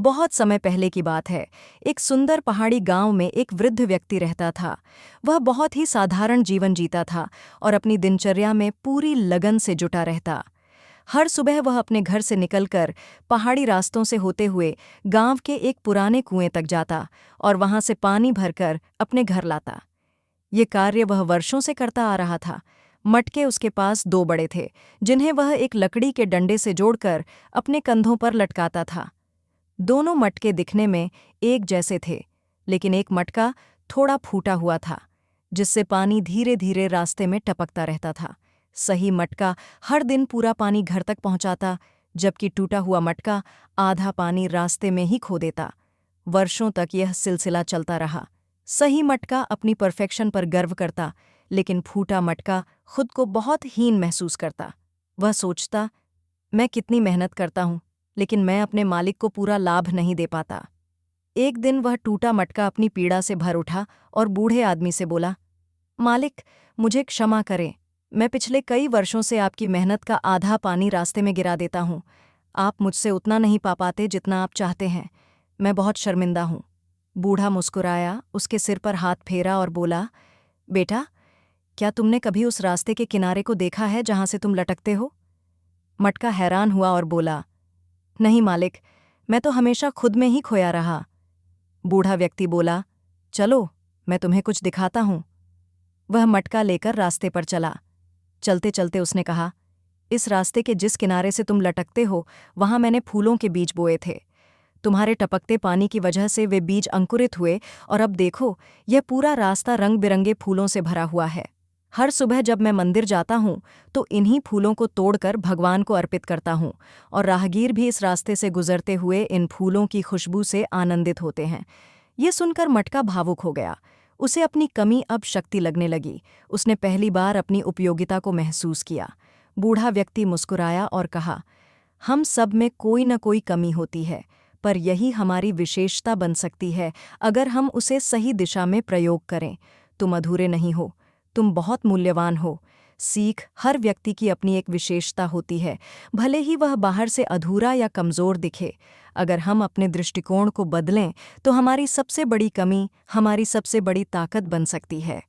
बहुत समय पहले की बात है। एक सुंदर पहाड़ी गांव में एक वृद्ध व्यक्ति रहता था। वह बहुत ही साधारण जीवन जीता था और अपनी दिनचर्या में पूरी लगन से जुटा रहता। हर सुबह वह अपने घर से निकलकर पहाड़ी रास्तों से होते हुए गांव के एक पुराने कुएं तक जाता और वहां से पानी भरकर अपने घर लाता। ये कार्य वह वर्षों से करता आ रहा था। मटके उसके पास दो बड़े थे, जिन्हें वह एक लकड़ी के डंडे से जोड़कर अपने कंधों पर लटकाता था। दोनों मटके दिखने में एक जैसे थे, लेकिन एक मटका थोड़ा फूटा हुआ था, जिससे पानी धीरे धीरे रास्ते में टपकता रहता था। सही मटका हर दिन पूरा पानी घर तक पहुंचाता, जबकि टूटा हुआ मटका आधा पानी रास्ते में ही खो देता। वर्षों तक यह सिलसिला चलता रहा। सही मटका अपनी परफेक्शन पर गर्व करता, लेकिन फूटा मटका खुद को बहुत हीन महसूस करता। वह सोचता, मैं कितनी मेहनत करता हूँ, लेकिन मैं अपने मालिक को पूरा लाभ नहीं दे पाता। एक दिन वह टूटा मटका अपनी पीड़ा से भर उठा और बूढ़े आदमी से बोला, मालिक, मुझे क्षमा करें। मैं पिछले कई वर्षों से आपकी मेहनत का आधा पानी रास्ते में गिरा देता हूँ। आप मुझसे उतना नहीं पा पाते जितना आप चाहते हैं। मैं बहुत शर्मिंदा हूँ। बूढ़ा मुस्कुराया, उसके सिर पर हाथ फेरा और बोला, बेटा, क्या तुमने कभी उस रास्ते के किनारे को देखा है जहां से तुम लटकते हो? मटका हैरान हुआ और बोला, नहीं मालिक, मैं तो हमेशा खुद में ही खोया रहा। बूढ़ा व्यक्ति बोला, चलो, मैं तुम्हें कुछ दिखाता हूं। वह मटका लेकर रास्ते पर चला। चलते चलते उसने कहा, इस रास्ते के जिस किनारे से तुम लटकते हो, वहां मैंने फूलों के बीज बोए थे। तुम्हारे टपकते पानी की वजह से वे बीज अंकुरित हुए और अब देखो, यह पूरा रास्ता रंग बिरंगे फूलों से भरा हुआ है। हर सुबह जब मैं मंदिर जाता हूँ तो इन्हीं फूलों को तोड़कर भगवान को अर्पित करता हूँ, और राहगीर भी इस रास्ते से गुजरते हुए इन फूलों की खुशबू से आनंदित होते हैं। ये सुनकर मटका भावुक हो गया। उसे अपनी कमी अब शक्ति लगने लगी। उसने पहली बार अपनी उपयोगिता को महसूस किया। बूढ़ा व्यक्ति मुस्कुराया और कहा, हम सब में कोई न कोई कमी होती है, पर यही हमारी विशेषता बन सकती है अगर हम उसे सही दिशा में प्रयोग करें। तुम अधूरे नहीं हो, तुम बहुत मूल्यवान हो। सीख हर व्यक्ति की अपनी एक विशेषता होती है, भले ही वह बाहर से अधूरा या कमज़ोर दिखे। अगर हम अपने दृष्टिकोण को बदलें तो हमारी सबसे बड़ी कमी हमारी सबसे बड़ी ताकत बन सकती है।